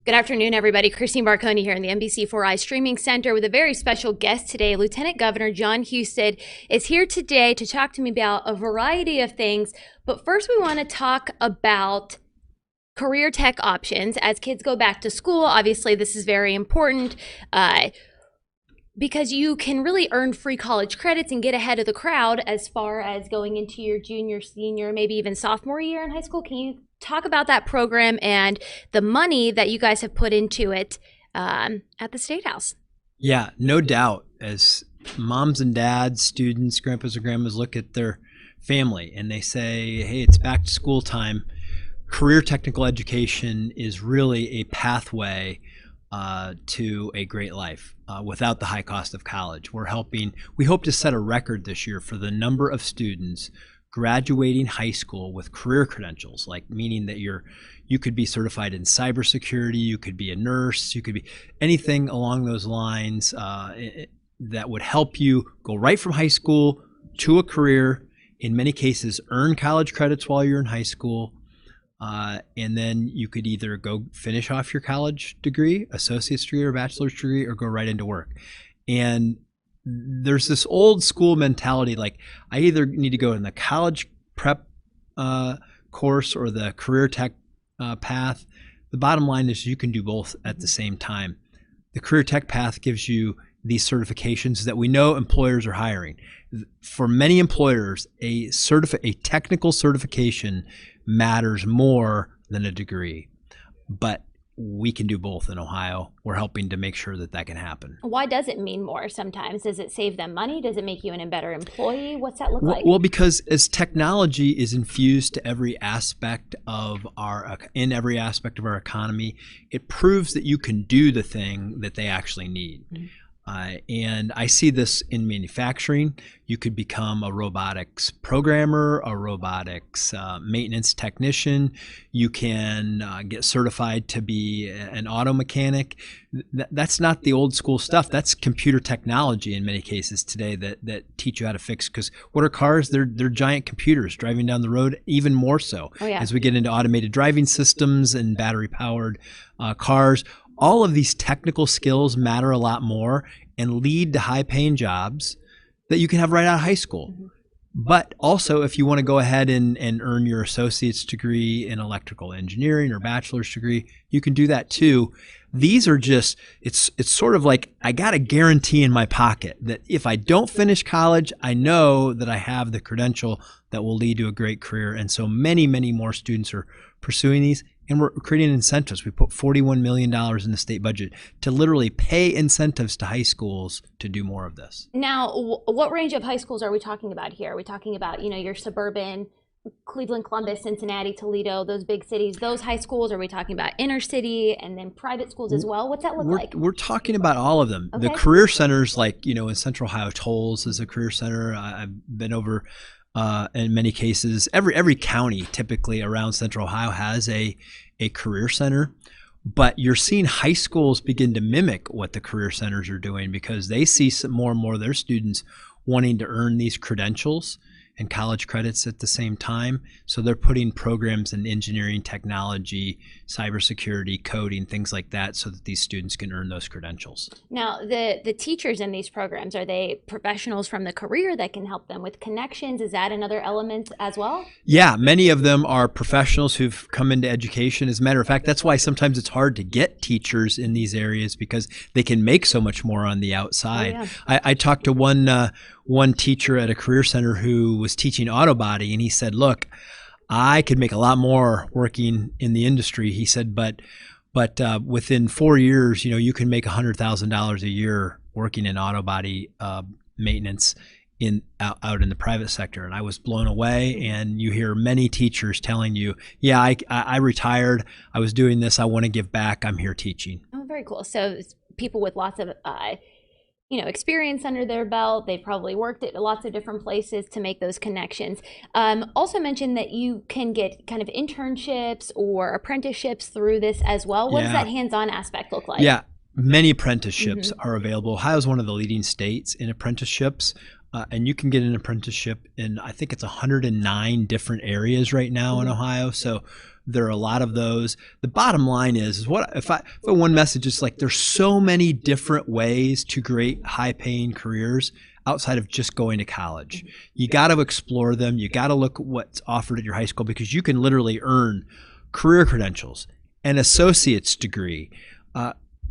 Good afternoon, everybody. Kristine Varkony here in the NBC4i Streaming Center with a very special guest today. Lieutenant Governor John Husted is here today to talk to me about a variety of things. But first, we want to talk about career tech options as kids go back to school. Obviously, this is very important because you can really earn free college credits and get ahead of the crowd as far as going into your junior, senior, maybe even sophomore year in high school. Can you talk about that program and the money that you guys have put into it at the State House? Yeah, no doubt. As moms and dads, students, grandpas and grandmas look at their family and they say, hey, it's back to school time, career technical education is really a pathway to a great life without the high cost of college. We hope to set a record this year for the number of students graduating high school with career credentials, like meaning that you could be certified in cybersecurity, you could be a nurse, you could be anything along those lines that would help you go right from high school to a career, in many cases earn college credits while you're in high school, and then you could either go finish off your college degree, associate's degree or bachelor's degree, or go right into work. And there's this old school mentality, like I either need to go in the college prep course or the career tech path. The bottom line is you can do both at the same time. The career tech path gives you these certifications that we know employers are hiring. For many employers, a technical certification matters more than a degree, but we can do both in Ohio. We're helping to make sure that that can happen. Why does it mean more sometimes? Does it save them money? Does it make you a better employee? What's that look like? Well, because as technology is infused to every aspect of our economy, it proves that you can do the thing that they actually need. Mm-hmm. And I see this in manufacturing. You could become a robotics programmer, a robotics maintenance technician. You can get certified to be an auto mechanic. That's not the old school stuff. That's computer technology in many cases today that teach you how to fix. Because what are cars? They're giant computers driving down the road, even more so as we get into automated driving systems and battery-powered cars. All of these technical skills matter a lot more and lead to high-paying jobs that you can have right out of high school. Mm-hmm. But also, if you want to go ahead and earn your associate's degree in electrical engineering or bachelor's degree, you can do that too. These are just, it's sort of like I got a guarantee in my pocket that if I don't finish college, I know that I have the credential that will lead to a great career. And so many, many more students are pursuing these. And we're creating incentives. We put $41 million in the state budget to literally pay incentives to high schools to do more of this. Now, what range of high schools are we talking about here? Are we talking about, your suburban, Cleveland, Columbus, Cincinnati, Toledo, those big cities, those high schools? Are we talking about inner city and then private schools as well? What's that look like? We're talking about all of them. Okay. The career centers, like, in Central Ohio, Tolles is a career center. I've been over in many cases, every county typically around Central Ohio has a career center, but you're seeing high schools begin to mimic what the career centers are doing because they see more and more of their students wanting to earn these credentials and college credits at the same time. So they're putting programs in engineering, technology, cybersecurity, coding, things like that, so that these students can earn those credentials. Now, the teachers in these programs, are they professionals from the career that can help them with connections? Is that another element as well? Yeah, many of them are professionals who've come into education. As a matter of fact, that's why sometimes it's hard to get teachers in these areas because they can make so much more on the outside. Oh, yeah. I talked to one teacher at a career center who was teaching auto body, and he said, look, I could make a lot more working in the industry. He said, but within 4 years, you can make $100,000 a year working in auto body maintenance out in the private sector. And I was blown away. And you hear many teachers telling you, yeah, I retired. I was doing this. I want to give back. I'm here teaching. Oh, very cool. So people with lots of experience under their belt. They've probably worked at lots of different places to make those connections. Also mentioned that you can get kind of internships or apprenticeships through this as well. What does that hands-on aspect look like? Yeah, many apprenticeships are available. Ohio is one of the leading states in apprenticeships. And you can get an apprenticeship in, I think it's 109 different areas right now in Ohio. So There are a lot of those. The bottom line is what if one message is like there's so many different ways to create high-paying careers outside of just going to college. You got to explore them. You got to look at what's offered at your high school, because you can literally earn career credentials, an associate's degree,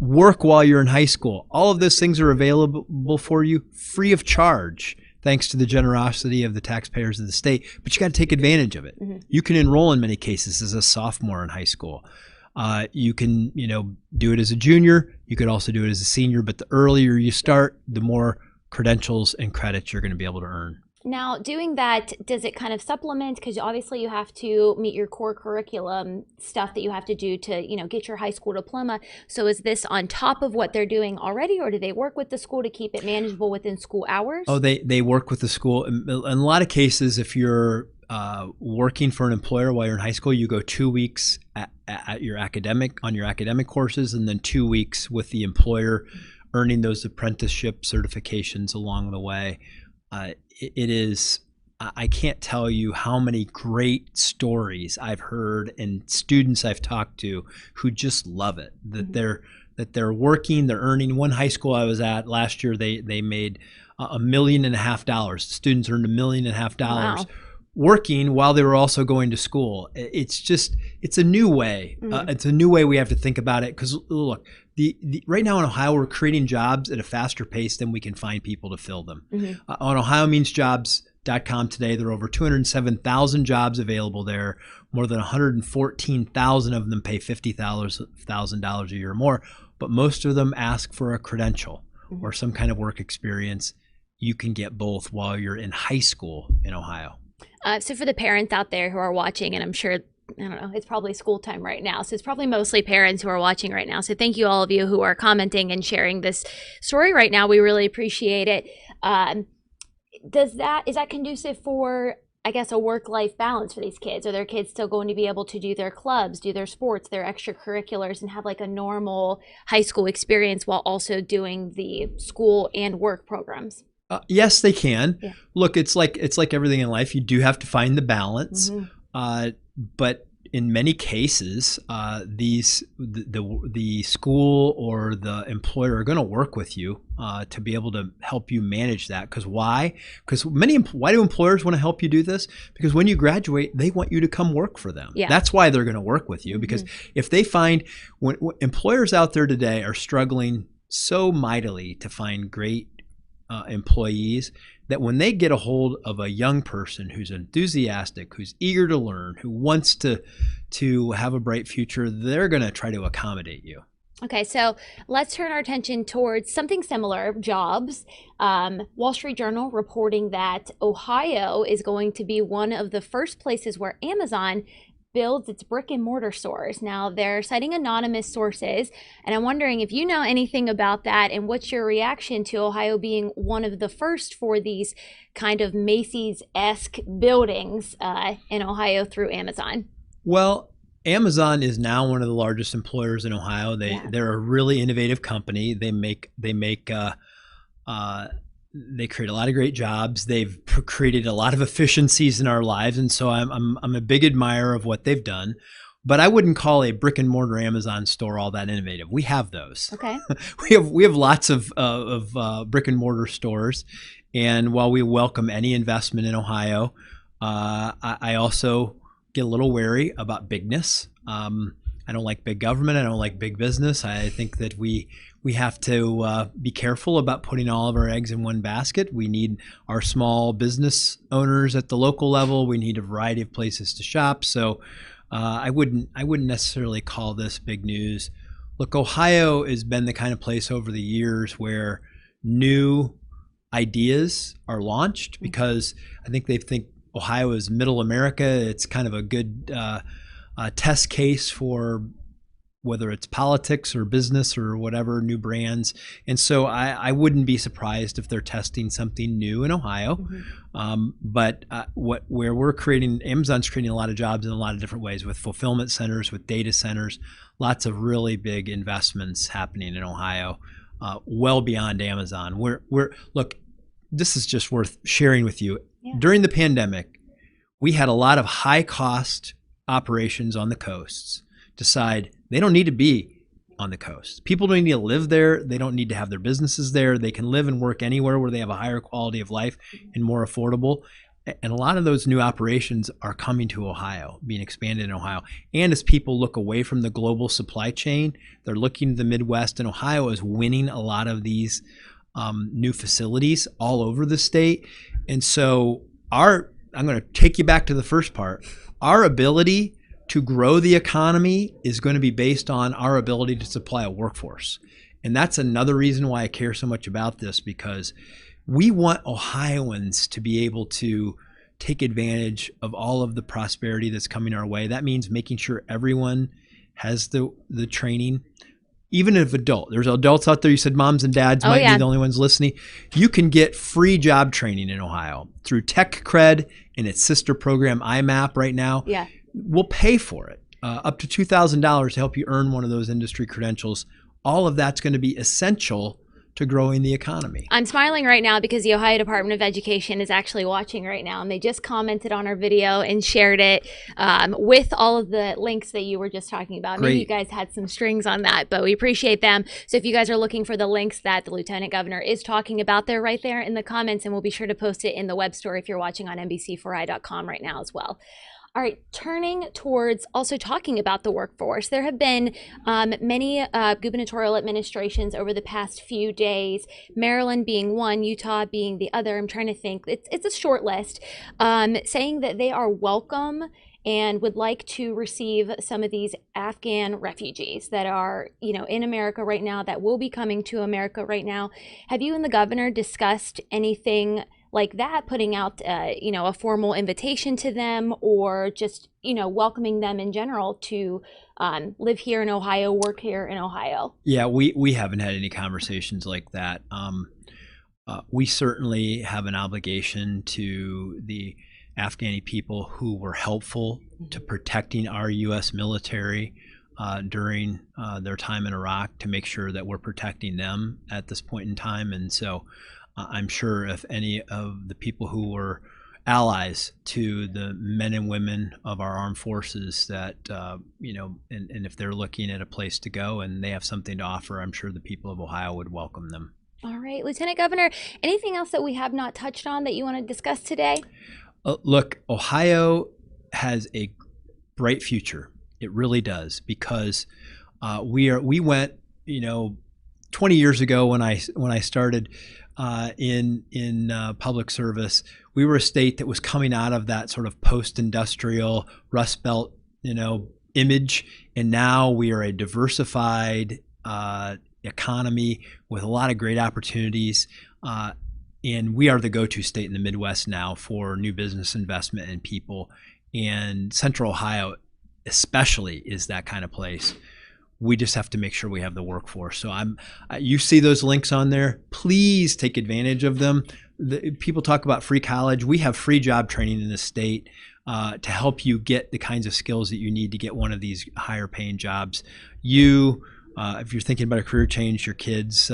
work while you're in high school. All of those things are available for you free of charge, thanks to the generosity of the taxpayers of the state. But you got to take advantage of it. You can enroll in many cases as a sophomore in high school. You can, do it as a junior. You could also do it as a senior. But the earlier you start, the more credentials and credits you're going to be able to earn. Now, doing that, does it kind of supplement? Because obviously you have to meet your core curriculum stuff that you have to do to, get your high school diploma. So is this on top of what they're doing already, or do they work with the school to keep it manageable within school hours? Oh, they work with the school. In a lot of cases, if you're working for an employer while you're in high school, you go 2 weeks on your academic courses, and then 2 weeks with the employer, earning those apprenticeship certifications along the way. I can't tell you how many great stories I've heard and students I've talked to who just love it, that they're working, they're earning. One high school I was at last year, they made $1.5 million. Students earned $1.5 million. Wow. Working while they were also going to school. It's a new way. It's a new way we have to think about it, because look, right now in Ohio, we're creating jobs at a faster pace than we can find people to fill them. On OhioMeansJobs.com today, there are over 207,000 jobs available there. More than 114,000 of them pay $50,000 a year or more, but most of them ask for a credential or some kind of work experience. You can get both while you're in high school in Ohio. So for the parents out there who are watching, and I'm sure, I don't know, it's probably school time right now, so it's probably mostly parents who are watching right now. So thank you, all of you who are commenting and sharing this story right now. We really appreciate it. Is that conducive for, I guess, a work-life balance for these kids? Are their kids still going to be able to do their clubs, do their sports, their extracurriculars, and have like a normal high school experience while also doing the school and work programs? Yes, they can. Yeah. Look, it's like everything in life. You do have to find the balance. But in many cases, the school or the employer are going to work with you to be able to help you manage that. Because why? Because why do employers want to help you do this? Because when you graduate, they want you to come work for them. Yeah. That's why they're going to work with you. Because if they find, when employers out there today are struggling so mightily to find great employees, that when they get a hold of a young person who's enthusiastic, who's eager to learn, who wants to have a bright future, they're going to try to accommodate you. Okay, so let's turn our attention towards something similar, jobs. Wall Street Journal reporting that Ohio is going to be one of the first places where Amazon builds its brick and mortar stores. Now, they're citing anonymous sources, and I'm wondering if you know anything about that, and what's your reaction to Ohio being one of the first for these kind of Macy's-esque buildings in Ohio through Amazon? Well, Amazon is now one of the largest employers in Ohio. They're a really innovative company. They create a lot of great jobs. They've created a lot of efficiencies in our lives, and so I'm a big admirer of what they've done. But I wouldn't call a brick and mortar Amazon store all that innovative. We have those. Okay. we have lots of brick and mortar stores, and while we welcome any investment in Ohio, I also get a little wary about bigness. I don't like big government. I don't like big business. I think that we have to be careful about putting all of our eggs in one basket. We need our small business owners at the local level. We need a variety of places to shop. So I wouldn't necessarily call this big news. Look, Ohio has been the kind of place over the years where new ideas are launched, because I think they think Ohio is middle America. It's kind of a good test case for whether it's politics or business or whatever, new brands. And so I wouldn't be surprised if they're testing something new in Ohio. But where we're creating, Amazon's creating a lot of jobs in a lot of different ways, with fulfillment centers, with data centers, lots of really big investments happening in Ohio, well beyond Amazon. Look, this is just worth sharing with you. Yeah. During the pandemic, we had a lot of high cost operations on the coasts decide they don't need to be on the coast. People don't need to live there. They don't need to have their businesses there. They can live and work anywhere where they have a higher quality of life and more affordable. And a lot of those new operations are coming to Ohio, being expanded in Ohio. And as people look away from the global supply chain, they're looking to the Midwest, and Ohio is winning a lot of these new facilities all over the state. And so I'm going to take you back to the first part. Our ability to grow the economy is going to be based on our ability to supply a workforce. And that's another reason why I care so much about this, because we want Ohioans to be able to take advantage of all of the prosperity that's coming our way. That means making sure everyone has the training. Even if there's adults out there, you said moms and dads might be the only ones listening. You can get free job training in Ohio through Tech Cred and its sister program, IMAP, right now. Yeah. We'll pay for it, up to $2,000 to help you earn one of those industry credentials. All of that's going to be essential to growing the economy. I'm smiling right now because the Ohio Department of Education is actually watching right now, and they just commented on our video and shared it with all of the links that you were just talking about. Great. Maybe you guys had some strings on that, but we appreciate them. So if you guys are looking for the links that the Lieutenant Governor is talking about, they're right there in the comments, and we'll be sure to post it in the web store if you're watching on NBC4i.com right now as well. All right, turning towards also talking about the workforce, there have been many gubernatorial administrations over the past few days, Maryland being one, Utah being the other. I'm trying to think. It's a short list, saying that they are welcome and would like to receive some of these Afghan refugees that are, in America right now, that will be coming to America right now. Have you and the governor discussed anything like that, putting out, a formal invitation to them, or just, welcoming them in general to live here in Ohio, work here in Ohio? Yeah, we haven't had any conversations like that. We certainly have an obligation to the Afghani people who were helpful to protecting our U.S. military during their time in Iraq, to make sure that we're protecting them at this point in time. And so I'm sure if any of the people who were allies to the men and women of our armed forces that, and if they're looking at a place to go and they have something to offer, I'm sure the people of Ohio would welcome them. All right, Lieutenant Governor, anything else that we have not touched on that you want to discuss today? Look, Ohio has a bright future. It really does, because we went, 20 years ago when I started in public service, we were a state that was coming out of that sort of post-industrial Rust Belt, image, and now we are a diversified economy with a lot of great opportunities. And we are the go-to state in the Midwest now for new business investment and people. And Central Ohio especially is that kind of place. We just have to make sure we have the workforce. So you see those links on there. Please take advantage of them. People talk about free college. We have free job training in the state to help you get the kinds of skills that you need to get one of these higher paying jobs. If you're thinking about a career change, your kids,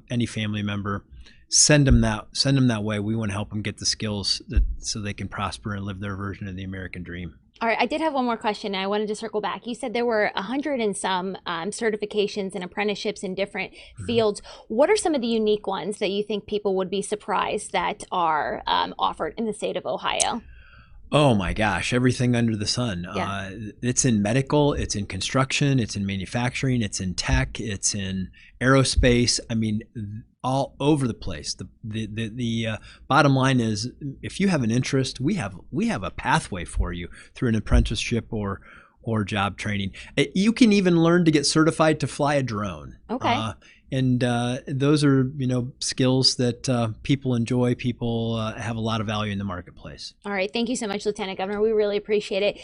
any family member, send them that way. We want to help them get the skills so they can prosper and live their version of the American dream. All right, I did have one more question, and I wanted to circle back. You said there were 100 and some certifications and apprenticeships in different fields. What are some of the unique ones that you think people would be surprised that are offered in the state of Ohio? Oh my gosh, everything under the sun. Yeah. It's in medical, it's in construction, it's in manufacturing, it's in tech, it's in aerospace. I mean, all over the place. The bottom line is, if you have an interest, we have a pathway for you through an apprenticeship or job training. You can even learn to get certified to fly a drone. Okay. And those are, skills that people enjoy. People have a lot of value in the marketplace. All right. Thank you so much, Lieutenant Governor. We really appreciate it.